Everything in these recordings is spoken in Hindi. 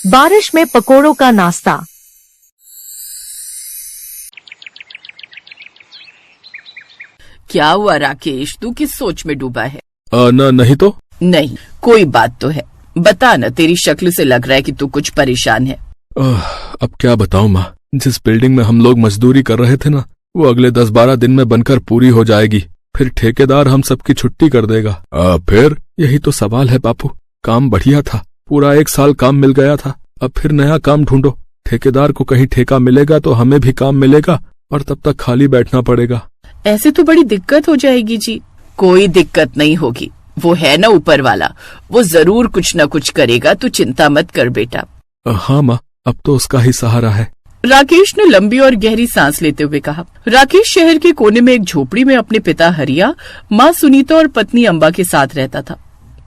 बारिश में पकोड़ों का नाश्ता। क्या हुआ राकेश, तू किस सोच में डूबा है? नहीं तो। नहीं, कोई बात तो है, बता ना, तेरी शक्ल से लग रहा है कि तू कुछ परेशान है। अब क्या बताऊं माँ, जिस बिल्डिंग में हम लोग मजदूरी कर रहे थे ना, वो अगले 10-12 दिन में बनकर पूरी हो जाएगी। फिर ठेकेदार हम सबकी छुट्टी कर देगा। फिर यही तो सवाल है बापू। काम बढ़िया था, पूरा 1 साल काम मिल गया था। अब फिर नया काम ढूंढो। ठेकेदार को कहीं ठेका मिलेगा तो हमें भी काम मिलेगा, और तब तक खाली बैठना पड़ेगा। ऐसे तो बड़ी दिक्कत हो जाएगी जी। कोई दिक्कत नहीं होगी, वो है ना ऊपर वाला, वो जरूर कुछ न कुछ करेगा, तू चिंता मत कर बेटा। हाँ माँ, अब तो उसका ही सहारा है। राकेश ने लंबी और गहरी सांस लेते हुए कहा। राकेश शहर के कोने में एक झोपड़ी में अपने पिता हरिया, माँ सुनीता और पत्नी अम्बा के साथ रहता था।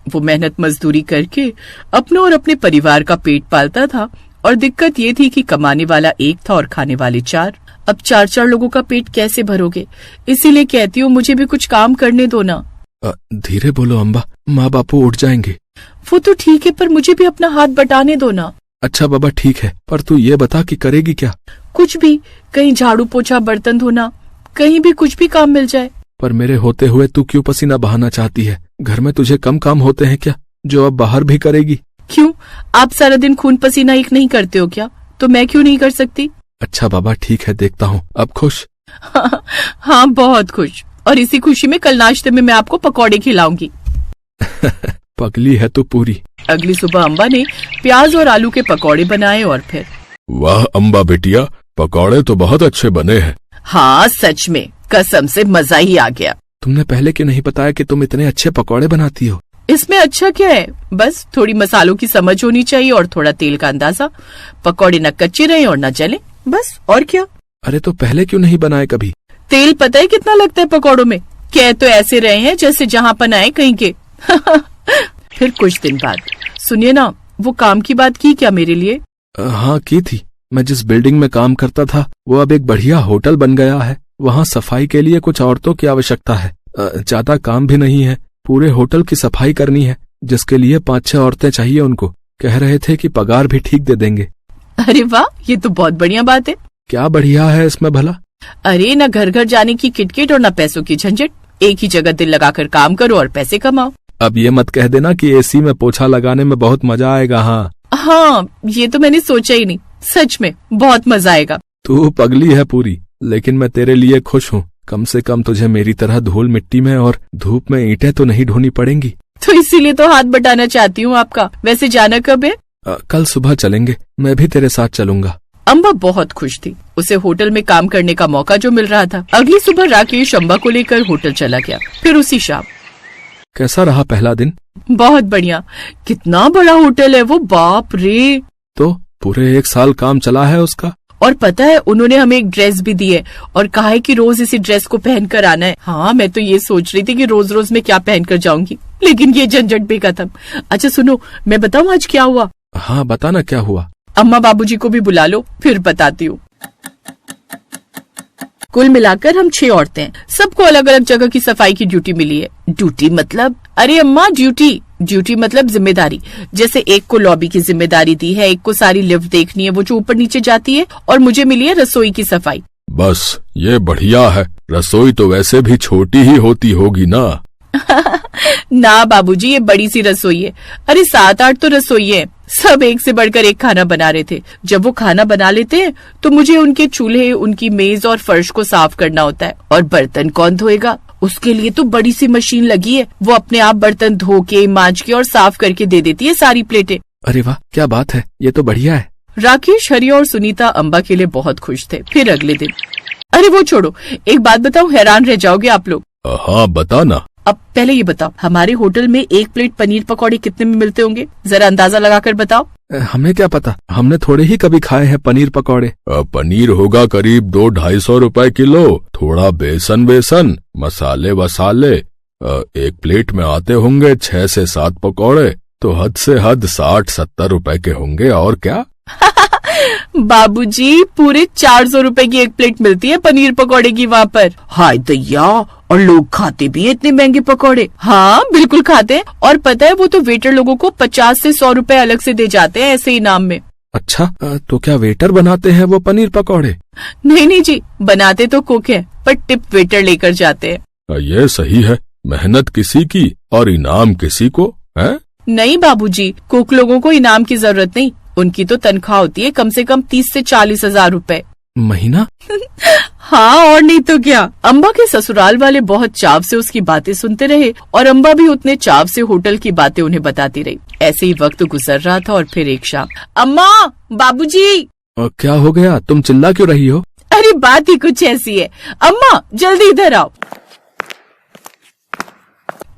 वो मेहनत मजदूरी करके अपने और अपने परिवार का पेट पालता था, और दिक्कत ये थी कि कमाने वाला एक था और खाने वाले 4। अब 4-4 लोगों का पेट कैसे भरोगे? इसीलिए कहती हूँ मुझे भी कुछ काम करने दो ना। धीरे बोलो अम्बा, माँ बापू उठ जाएंगे। वो तो ठीक है, पर मुझे भी अपना हाथ बटाने दो ना। अच्छा बाबा ठीक है, पर तू ये बता कि करेगी क्या? कुछ भी, कहीं झाड़ू पोछा, बर्तन धोना, कहीं भी कुछ भी काम मिल जाए। पर मेरे होते हुए तू क्यों पसीना बहाना चाहती है? घर में तुझे कम काम होते हैं क्या, जो अब बाहर भी करेगी? क्यों, आप सारा दिन खून पसीना एक नहीं करते हो क्या? तो मैं क्यों नहीं कर सकती? अच्छा बाबा ठीक है, देखता हूँ। अब खुश? हाँ बहुत खुश, और इसी खुशी में कल नाश्ते में मैं आपको पकौड़े खिलाऊंगी। पगली है तू पूरी। अगली सुबह अम्बा ने प्याज और आलू के पकौड़े बनाए और फिर। वाह अम्बा बेटिया, पकौड़े तो बहुत अच्छे बने हैं। हाँ सच में, कसम से मजा ही आ गया। तुमने पहले क्यों नहीं बताया कि तुम इतने अच्छे पकौड़े बनाती हो? इसमें अच्छा क्या है, बस थोड़ी मसालों की समझ होनी चाहिए और थोड़ा तेल का अंदाजा। पकौड़े न कच्चे रहे और न जले, बस और क्या। अरे तो पहले क्यों नहीं बनाए कभी? तेल पता है कितना लगता है पकौड़ों में? कह तो ऐसे रहे हैं जैसे जहाँ पनाए कहीं के। फिर कुछ दिन बाद, सुनिए ना, वो काम की बात की क्या मेरे लिए? हाँ की थी। मैं जिस बिल्डिंग में काम करता था वो अब एक बढ़िया होटल बन गया है। वहाँ सफाई के लिए कुछ औरतों की आवश्यकता है। ज्यादा काम भी नहीं है, पूरे होटल की सफाई करनी है, जिसके लिए 5-6 औरतें चाहिए उनको। कह रहे थे कि पगार भी ठीक दे देंगे। अरे वाह, ये तो बहुत बढ़िया बात है। क्या बढ़िया है इसमें भला? अरे न घर घर जाने की किटकिट और न पैसों की झंझट, एक ही जगह दिल लगाकर काम करो और पैसे कमाओ। अब ये मत कह देना कि एसी में पोछा लगाने में बहुत मजा आएगा। हाँ, ये तो मैंने सोचा ही नहीं, सच में बहुत मजा आएगा। तू पगली है पूरी, लेकिन मैं तेरे लिए खुश हूँ। कम से कम तुझे मेरी तरह धूल मिट्टी में और धूप में ईंटें तो नहीं ढोनी पड़ेंगी। तो इसीलिए तो हाथ बटाना चाहती हूँ आपका। वैसे जाना कब है? कल सुबह चलेंगे, मैं भी तेरे साथ चलूंगा। अम्बा बहुत खुश थी, उसे होटल में काम करने का मौका जो मिल रहा था। अगली सुबह राकेश अम्बा को लेकर होटल चला गया। फिर उसी शाम। कैसा रहा पहला दिन? बहुत बढ़िया। कितना बड़ा होटल है वो, बाप रे। तो पूरे 1 साल काम चला है उसका। और पता है, उन्होंने हमें एक ड्रेस भी दी है और कहा है कि रोज इसी ड्रेस को पहन कर आना है। हाँ, मैं तो ये सोच रही थी कि रोज रोज मैं क्या पहन कर जाऊंगी, लेकिन ये झंझट भी खत्म। अच्छा सुनो, मैं बताऊँ आज क्या हुआ? हाँ बताना क्या हुआ। अम्मा बाबूजी को भी बुला लो, फिर बताती हूँ। कुल मिलाकर हम 6 औरतें हैं, सबको अलग अलग जगह की सफाई की ड्यूटी मिली है। ड्यूटी मतलब, अरे अम्मा ड्यूटी मतलब जिम्मेदारी। जैसे एक को लॉबी की जिम्मेदारी दी है, एक को सारी लिफ्ट देखनी है, वो जो ऊपर नीचे जाती है, और मुझे मिली है रसोई की सफाई। बस ये बढ़िया है। रसोई तो वैसे भी छोटी ही होती होगी ना। ना बाबूजी, ये बड़ी सी रसोई है। अरे 7-8 तो रसोई है, सब एक से बढ़कर एक खाना बना रहे थे। जब वो खाना बना लेते हैं तो मुझे उनके चूल्हे, उनकी मेज और फर्श को साफ करना होता है। और बर्तन कौन धोएगा? उसके लिए तो बड़ी सी मशीन लगी है, वो अपने आप बर्तन धो के, मांज के और साफ करके दे देती है सारी प्लेटें। अरे वाह, क्या बात है, ये तो बढ़िया है। राकेश, हरिया और सुनीता अम्बा के लिए बहुत खुश थे। फिर अगले दिन, अरे वो छोड़ो, एक बात बताओ, हैरान रह जाओगे आप लोग। हाँ बताना। अब पहले ये बताओ, हमारे होटल में 1 प्लेट पनीर पकौड़े कितने में मिलते होंगे? जरा अंदाजा लगाकर बताओ। हमें क्या पता, हमने थोड़े ही कभी खाए हैं पनीर पकौड़े। पनीर होगा करीब 200-250 रुपए किलो। थोड़ा बेसन, मसाले वसाले। 1 प्लेट में आते होंगे 6 से 7 पकौड़े, तो हद से हद 60-70 रुपए के होंगे, और क्या। बाबूजी, पूरे 400 रुपए की 1 प्लेट मिलती है पनीर पकौड़े की वहाँ पर। हाय दैया, और लोग खाते भी हैं इतने महंगे पकौड़े। हाँ बिल्कुल खाते हैं, और पता है वो तो वेटर लोगों को 50 से 100 रुपए अलग से दे जाते हैं ऐसे इनाम में। अच्छा, तो क्या वेटर बनाते हैं वो पनीर पकौड़े? नहीं नहीं जी, बनाते तो कुक है, पर टिप वेटर लेकर जाते हैं। ये सही है, मेहनत किसी की और इनाम किसी को है। नहीं बाबूजी, कुक लोगों को इनाम की जरूरत नहीं, उनकी तो तनख्वाह होती है कम से कम 30 से 40 हजार रुपए महीना। हाँ और नहीं तो क्या। अम्बा के ससुराल वाले बहुत चाव से उसकी बातें सुनते रहे और अम्बा भी उतने चाव से होटल की बातें उन्हें बताती रही। ऐसे ही वक्त गुजर रहा था और फिर एक शाम, अम्मा, बाबूजी। क्या हो गया, तुम चिल्ला क्यों रही हो? अरे बात ही कुछ ऐसी है। अम्मा जल्दी इधर आओ,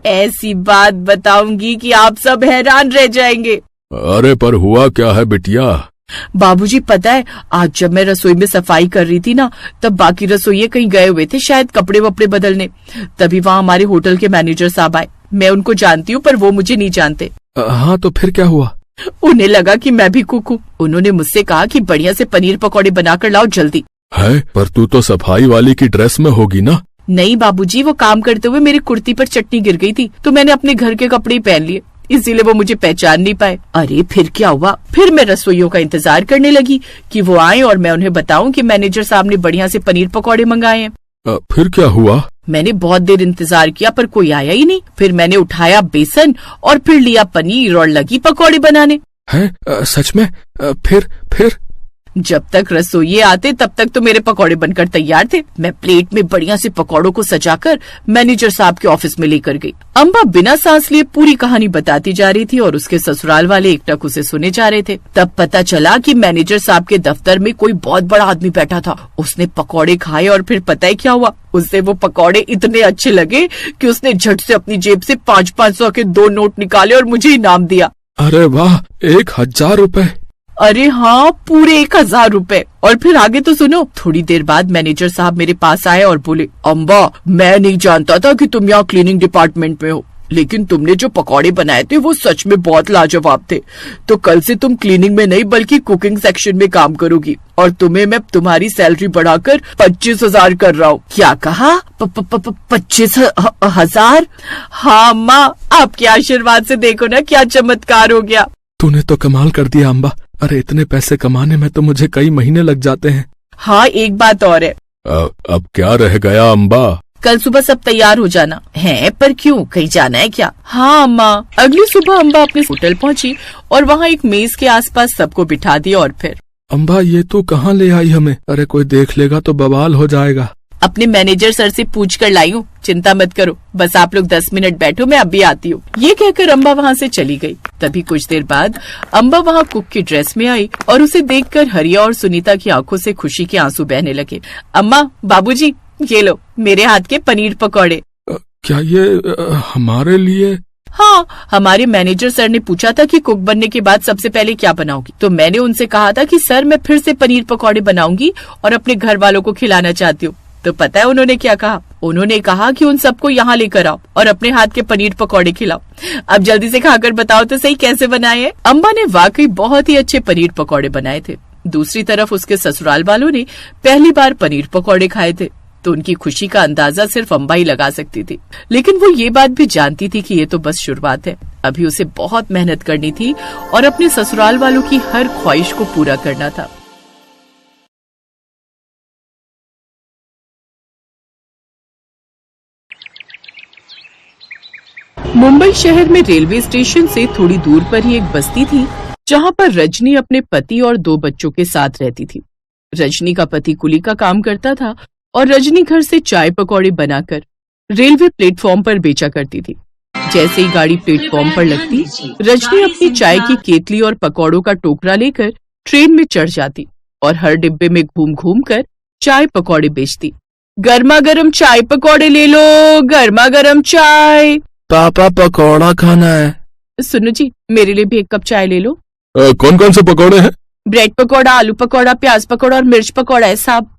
ऐसी बात बताऊंगी कि आप सब हैरान रह जाएंगे। अरे पर हुआ क्या है बिटिया? बाबूजी पता है, आज जब मैं रसोई में सफाई कर रही थी ना, तब बाकी रसोइये कहीं गए हुए थे, शायद कपड़े वपड़े बदलने। तभी वहाँ हमारे होटल के मैनेजर साहब आए। मैं उनको जानती हूँ पर वो मुझे नहीं जानते। हाँ तो फिर क्या हुआ? उन्हें लगा कि मैं भी कुक हूँ। उन्होंने मुझसे कहा कि बढ़िया से पनीर पकौड़े बनाकर लाओ जल्दी। है, पर तू तो सफाई वाली की ड्रेस में होगी ना? नहीं बाबूजी, वो काम करते हुए मेरी कुर्ती पर चटनी गिर गई थी, तो मैंने अपने घर के कपड़े ही पहन लिए, इसीलिए वो मुझे पहचान नहीं पाए। अरे फिर क्या हुआ, फिर मैं रसोइयों का इंतजार करने लगी कि वो आए और मैं उन्हें बताऊं कि मैनेजर साहब ने बढ़िया से पनीर पकौड़े मंगाए हैं। फिर क्या हुआ? मैंने बहुत देर इंतजार किया पर कोई आया ही नहीं। फिर मैंने उठाया बेसन और फिर लिया पनीर और लगी पकौड़े बनाने। है, सच में? फिर जब तक रसोइये आते तब तक तो मेरे पकौड़े बनकर तैयार थे। मैं प्लेट में बढ़िया से पकौड़ों को सजाकर मैनेजर साहब के ऑफिस में लेकर गई। अम्बा बिना सांस लिए पूरी कहानी बताती जा रही थी और उसके ससुराल वाले एकटक उसे सुने जा रहे थे। तब पता चला कि मैनेजर साहब के दफ्तर में कोई बहुत बड़ा आदमी बैठा था। उसने पकौड़े खाए और फिर पता है क्या हुआ, उससे वो पकौड़े इतने अच्छे लगे कि उसने झट से अपनी जेब से 500-500 के 2 नोट निकाले और मुझे इनाम दिया। अरे वाह, 1000 रुपए? अरे हाँ, पूरे 1000 रुपए। और फिर आगे तो सुनो। थोड़ी देर बाद मैनेजर साहब मेरे पास आए और बोले, अम्बा, मैं नहीं जानता था कि तुम यहाँ क्लीनिंग डिपार्टमेंट में हो, लेकिन तुमने जो पकौड़े बनाए थे वो सच में बहुत लाजवाब थे। तो कल से तुम क्लीनिंग में नहीं बल्कि कुकिंग सेक्शन में काम करोगी और तुम्हें मैं तुम्हारी सैलरी बढ़ाकर 25,000 कर रहा हूँ। क्या कहा? 25,000? हाँ अम्मा, आपके आशीर्वाद से देखो ना क्या चमत्कार हो गया। तूने तो कमाल कर दिया अम्बा। अरे इतने पैसे कमाने में तो मुझे कई महीने लग जाते हैं। हाँ एक बात और है। अब क्या रह गया अम्बा? कल सुबह सब तैयार हो जाना है। पर क्यों, कहीं जाना है क्या? हाँ अम्मा। अगली सुबह अम्बा अपने होटल पहुंची और वहाँ एक मेज के आसपास सबको बिठा दिया और फिर, अम्बा ये तू कहाँ ले आई हमें? अरे कोई देख लेगा तो बवाल हो जाएगा। अपने मैनेजर सर से पूछ कर लाई हूँ, चिंता मत करो, बस आप लोग 10 मिनट बैठो, मैं अभी आती हूँ। ये कहकर अम्बा वहाँ से चली गई। तभी कुछ देर बाद अम्बा वहाँ कुक की ड्रेस में आई और उसे देखकर हरिया और सुनीता की आंखों से खुशी के आंसू बहने लगे। अम्मा, बाबूजी, ये लो मेरे हाथ के पनीर पकौड़े। क्या ये हमारे लिए? हाँ, हमारे मैनेजर सर ने पूछा था कि कुक बनने के बाद सबसे पहले क्या बनाओगी, तो मैंने उनसे कहा था कि सर मैं फिर से पनीर पकौड़े बनाऊंगी और अपने घर वालों को खिलाना चाहती हूँ। तो पता है उन्होंने क्या कहा? उन्होंने कहा कि उन सबको यहाँ लेकर आओ और अपने हाथ के पनीर पकौड़े खिलाओ। अब जल्दी से खाकर बताओ तो सही कैसे बनाए हैं। अम्बा ने वाकई बहुत ही अच्छे पनीर पकौड़े बनाए थे। दूसरी तरफ उसके ससुराल वालों ने पहली बार पनीर पकौड़े खाए थे, तो उनकी खुशी का अंदाजा सिर्फ अम्बा ही लगा सकती थी। लेकिन वो ये बात भी जानती थी कि ये तो बस शुरुआत है, अभी उसे बहुत मेहनत करनी थी और अपने ससुराल वालों की हर ख्वाहिश को पूरा करना था। मुंबई शहर में रेलवे स्टेशन से थोड़ी दूर पर ही एक बस्ती थी, जहाँ पर रजनी अपने पति और 2 बच्चों के साथ रहती थी। रजनी का पति कुली का काम करता था और रजनी घर से चाय पकौड़े बनाकर रेलवे प्लेटफॉर्म पर बेचा करती थी। जैसे ही गाड़ी प्लेटफॉर्म पर लगती, रजनी अपनी चाय की केतली और पकौड़ों का टोकरा लेकर ट्रेन में चढ़ जाती और हर डिब्बे में घूम घूम कर चाय पकौड़े बेचती। गर्मा गर्म चाय पकौड़े ले लो, गर्मा गर्म चाय। पापा पकौड़ा खाना है। सुनो जी, मेरे लिए भी 1 कप चाय ले लो। कौन कौन से पकौड़े हैं? ब्रेड पकौड़ा, आलू पकौड़ा, प्याज पकौड़ा और मिर्च पकौड़ा है साहब।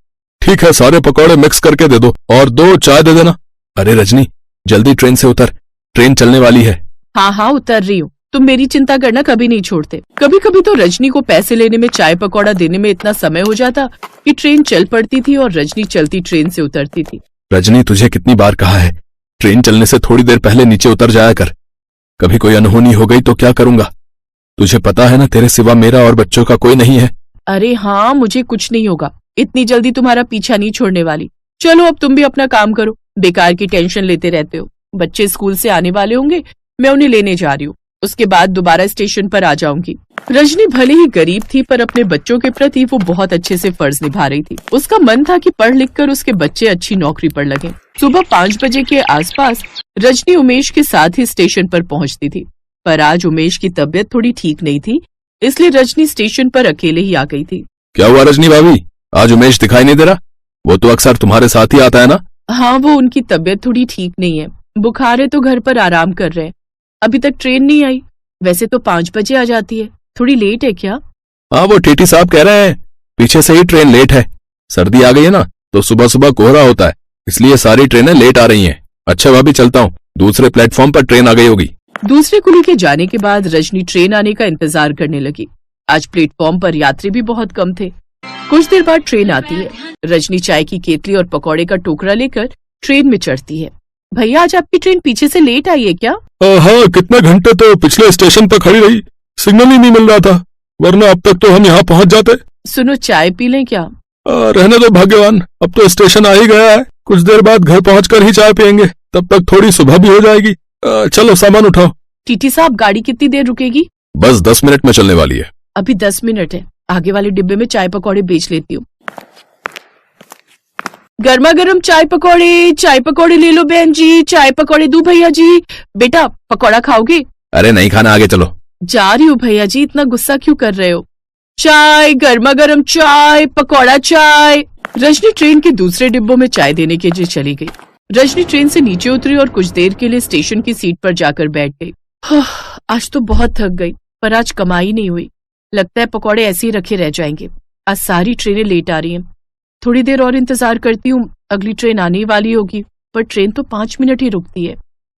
ठीक है, सारे पकौड़े मिक्स करके दे दो और 2 चाय दे देना। अरे रजनी, जल्दी ट्रेन से उतर, ट्रेन चलने वाली है। हाँ हाँ उतर रही हूँ, तुम मेरी चिंता करना, कभी नहीं छोड़ते। कभी कभी तो रजनी को पैसे लेने में, चाय पकौड़ा देने में इतना समय हो जाता कि ट्रेन चल पड़ती थी और रजनी चलती ट्रेन से उतरती थी। रजनी, तुझे कितनी बार कहा है, ट्रेन चलने से थोड़ी देर पहले नीचे उतर जाया कर। कभी कोई अनहोनी हो गई तो क्या करूंगा? तुझे पता है ना तेरे सिवा मेरा और बच्चों का कोई नहीं है। अरे हाँ, मुझे कुछ नहीं होगा, इतनी जल्दी तुम्हारा पीछा नहीं छोड़ने वाली। चलो अब तुम भी अपना काम करो, बेकार की टेंशन लेते रहते हो। बच्चे स्कूल से आने वाले होंगे, मैं उन्हें लेने जा रही हूँ, उसके बाद दोबारा स्टेशन पर आ जाऊंगी। रजनी भले ही गरीब थी पर अपने बच्चों के प्रति वो बहुत अच्छे से फर्ज निभा रही थी। उसका मन था कि पढ़ लिख कर उसके बच्चे अच्छी नौकरी पर लगे। सुबह 5 बजे के आसपास रजनी उमेश के साथ ही स्टेशन पर पहुंचती थी, पर आज उमेश की तबीयत थोड़ी ठीक नहीं थी, इसलिए रजनी स्टेशन पर अकेले ही आ गई थी। क्या हुआ रजनी भाभी, आज उमेश दिखाई नहीं दे रहा? वो तो अक्सर तुम्हारे साथ ही आता है ना। हाँ, वो उनकी तबीयत थोड़ी ठीक नहीं है, बुखार है तो घर पर आराम कर रहे हैं। अभी तक ट्रेन नहीं आई, वैसे तो 5 बजे आ जाती है, थोड़ी लेट है क्या? हाँ, वो टीटी साहब कह रहे हैं पीछे से ही ट्रेन लेट है। सर्दी आ गई है ना, तो सुबह सुबह कोहरा होता है, इसलिए सारी ट्रेनें लेट आ रही हैं। अच्छा भाभी चलता हूँ, दूसरे प्लेटफॉर्म पर ट्रेन आ गई होगी। दूसरे कुली के जाने के बाद रजनी ट्रेन आने का इंतजार करने लगी। आज प्लेटफॉर्म पर यात्री भी बहुत कम थे। कुछ देर बाद ट्रेन आती है। रजनी चाय की केतली और पकौड़े का टोकरा लेकर ट्रेन में चढ़ती है। भैया, आज आपकी ट्रेन पीछे से लेट आई है क्या? हाँ, कितने घंटे तो पिछले स्टेशन पर खड़ी रही, सिग्नल ही नहीं मिल रहा था, वरना अब तक तो हम यहाँ पहुँच जाते। सुनो, चाय पी लें क्या? रहने दो भाग्यवान, अब तो स्टेशन आ ही गया है, कुछ देर बाद घर पहुँचकर ही चाय पियेंगे, तब तक थोड़ी सुबह भी हो जाएगी। चलो सामान उठाओ। टीटी साहब, गाड़ी कितनी देर रुकेगी? बस 10 मिनट में चलने वाली है। अभी 10 मिनट है, आगे वाले डिब्बे में चाय पकौड़े बेच लेती हूँ। गर्मा गर्म चाय पकौड़े ले लो बहन जी, चाय पकौड़े दूं भैया जी। बेटा, पकौड़ा खाओगे? अरे नहीं खाना, आगे चलो। जा रही हूँ भैया जी, इतना गुस्सा क्यों कर रहे हो? चाय, गर्मा गर्म चाय, पकौड़ा चाय। रजनी ट्रेन के दूसरे डिब्बों में चाय देने के लिए चली गई। रजनी ट्रेन से नीचे उतरी और कुछ देर के लिए स्टेशन की सीट पर जाकर बैठ गई। आज तो बहुत थक गई, पर आज कमाई नहीं हुई, लगता है पकौड़े ऐसे ही रखे रह जाएंगे। आज सारी ट्रेनें लेट आ रही हैं, थोड़ी देर और इंतजार करती हूँ, अगली ट्रेन आने वाली होगी, पर ट्रेन तो 5 मिनट ही रुकती है।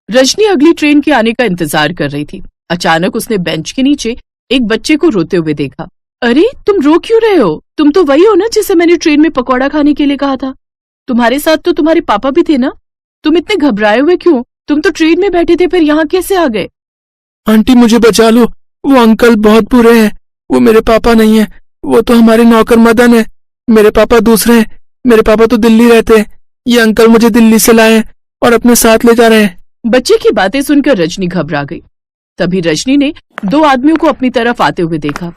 रजनी अगली ट्रेन के आने का इंतजार कर रही थी। अचानक उसने बेंच के नीचे एक बच्चे को रोते हुए देखा। अरे, तुम रो क्यों रहे हो? तुम तो वही हो ना जिसे मैंने ट्रेन में पकौड़ा खाने के लिए कहा था। तुम्हारे साथ तो तुम्हारे पापा भी थे ना, तुम इतने घबराए हुए क्यों? तुम तो ट्रेन में बैठे थे, फिर यहाँ कैसे आ गए? आंटी मुझे बचा लो, वो अंकल बहुत बुरे हैं, वो मेरे पापा नहीं है, वो तो हमारे नौकर मदन है, मेरे पापा दूसरे हैं, मेरे पापा तो दिल्ली रहते हैं, ये अंकल मुझे दिल्ली से लाए और अपने साथ ले जा रहे हैं। बच्चे की बातें सुनकर रजनी घबरा गई। तभी रजनी ने 2 आदमियों को अपनी तरफ आते हुए देखा।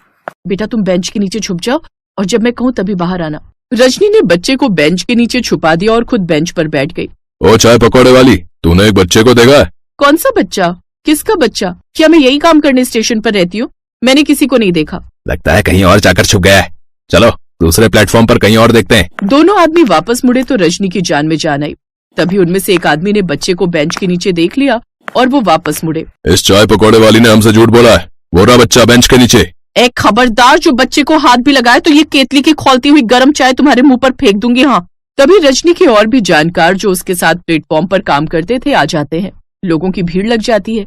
बेटा, तुम बेंच के नीचे छुप जाओ और जब मैं कहूँ तभी बाहर आना। रजनी ने बच्चे को बेंच के नीचे छुपा दिया और खुद बेंच पर बैठ गई। ओ चाय पकौड़े वाली, तूने एक बच्चे को देखा है? कौन सा बच्चा? किसका बच्चा? क्या मैं यही काम करने स्टेशन पर रहती हूँ? मैंने किसी को नहीं देखा। लगता है कहीं और जाकर छुप गया है, चलो दूसरे प्लेटफॉर्म पर कहीं और देखते हैं। दोनों आदमी वापस मुड़े तो रजनी की जान में जान आई। तभी उनमें से एक आदमी ने बच्चे को बेंच के नीचे देख लिया और वो वापस मुड़े। इस चाय पकौड़े वाली ने हमसे झूठ बोला है, वो रहा बच्चा बेंच के नीचे। एक खबरदार, जो बच्चे को हाथ भी लगाए तो ये केतली की खौलती हुई गर्म चाय तुम्हारे मुंह पर फेंक दूंगी। हाँ। तभी रजनी के और भी जानकार जो उसके साथ प्लेटफॉर्म पर काम करते थे आ जाते हैं। लोगों की भीड़ लग जाती है।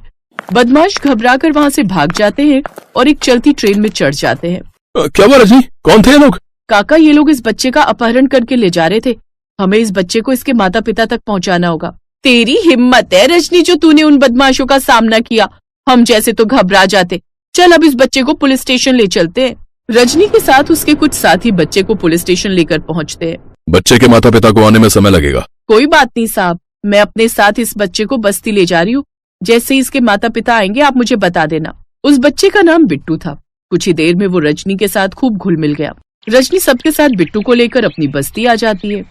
बदमाश घबराकर वहाँ से भाग जाते हैं और एक चलती ट्रेन में चढ़ जाते हैं। क्या हुआ रजनी, कौन थे ये लोग? काका, ये लोग इस बच्चे का अपहरण करके ले जा रहे थे, हमें इस बच्चे को इसके माता पिता तक पहुँचाना होगा। तेरी हिम्मत है रजनी, जो तूने उन बदमाशों का सामना किया, हम जैसे तो घबरा जाते। चल अब इस बच्चे को पुलिस स्टेशन ले चलते हैं। रजनी के साथ उसके कुछ साथी बच्चे को पुलिस स्टेशन लेकर पहुंचते हैं। बच्चे के माता पिता को आने में समय लगेगा। कोई बात नहीं साहब, मैं अपने साथ इस बच्चे को बस्ती ले जा रही हूँ, जैसे ही इसके माता पिता आएंगे आप मुझे बता देना। उस बच्चे का नाम बिट्टू था। कुछ ही देर में वो रजनी के साथ खूब घुल मिल गया। रजनी सबके साथ बिट्टू को लेकर अपनी बस्ती आ जाती है।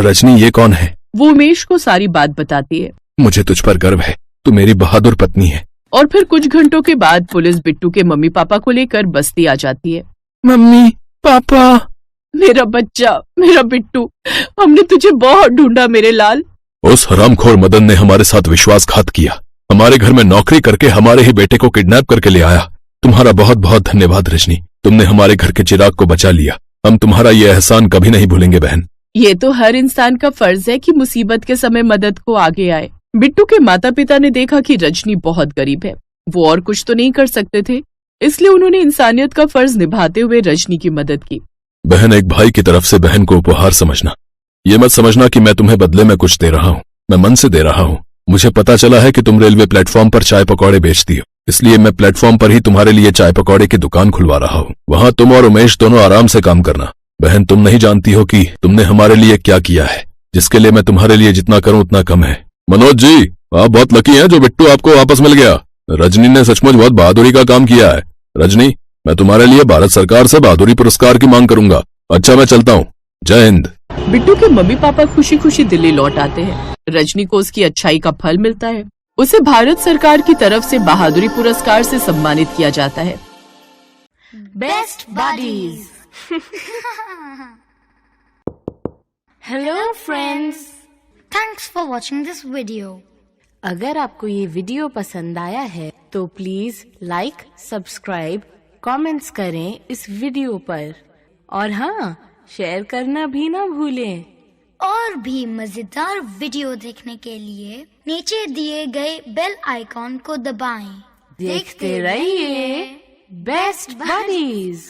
रजनी, ये कौन है? वो उमेश को सारी बात बताती है। मुझे तुझ पर गर्व है, तू मेरी बहादुर पत्नी है। और फिर कुछ घंटों के बाद पुलिस बिट्टू के मम्मी पापा को लेकर बस्ती आ जाती है। मम्मी पापा, मेरा बच्चा, मेरा बिट्टू, हमने तुझे बहुत ढूंढा मेरे लाल। उस हरामखोर मदन ने हमारे साथ विश्वासघात किया, हमारे घर में नौकरी करके हमारे ही बेटे को किडनैप करके ले आया। तुम्हारा बहुत बहुत धन्यवाद रजनी, तुमने हमारे घर के चिराग को बचा लिया। हम तुम्हारा ये एहसान कभी नहीं भूलेंगे बहन। ये तो हर इंसान का फर्ज है कि मुसीबत के समय मदद को आगे आए। बिट्टू के माता पिता ने देखा कि रजनी बहुत गरीब है, वो और कुछ तो नहीं कर सकते थे, इसलिए उन्होंने इंसानियत का फर्ज निभाते हुए रजनी की मदद की। बहन, एक भाई की तरफ से बहन को उपहार समझना, ये मत समझना कि मैं तुम्हें बदले में कुछ दे रहा हूँ, मैं मन से दे रहा हूँ। मुझे पता चला है कि तुम रेलवे प्लेटफॉर्म पर चाय पकौड़े बेचती हो, इसलिए मैं प्लेटफॉर्म पर ही तुम्हारे लिए चाय पकौड़े की दुकान खुलवा रहा हूँ। वहाँ तुम और उमेश दोनों आराम से काम करना। बहन, तुम नहीं जानती हो कि तुमने हमारे लिए क्या किया है, जिसके लिए मैं तुम्हारे लिए जितना करूँ उतना कम है। मनोज जी, आप बहुत लकी हैं जो बिट्टू आपको वापस मिल गया। रजनी ने सचमुच बहुत बहादुरी का काम किया है। रजनी, मैं तुम्हारे लिए भारत सरकार से बहादुरी पुरस्कार की मांग करूंगा। अच्छा, मैं चलता हूँ। जय हिंद। बिट्टू के मम्मी पापा खुशी खुशी दिल्ली लौट आते हैं। रजनी को उसकी अच्छाई का फल मिलता है। उसे भारत सरकार की तरफ से बहादुरी पुरस्कार से सम्मानित किया जाता है। Best buddies. Hello friends, thanks for watching this video. अगर आपको ये वीडियो पसंद आया है तो प्लीज लाइक, सब्सक्राइब, कमेंट्स करें इस वीडियो पर, और हाँ, शेयर करना भी ना भूलें। और भी मजेदार वीडियो देखने के लिए नीचे दिए गए बेल आइकॉन को दबाएं। देखते रहिए बेस्ट बडीज।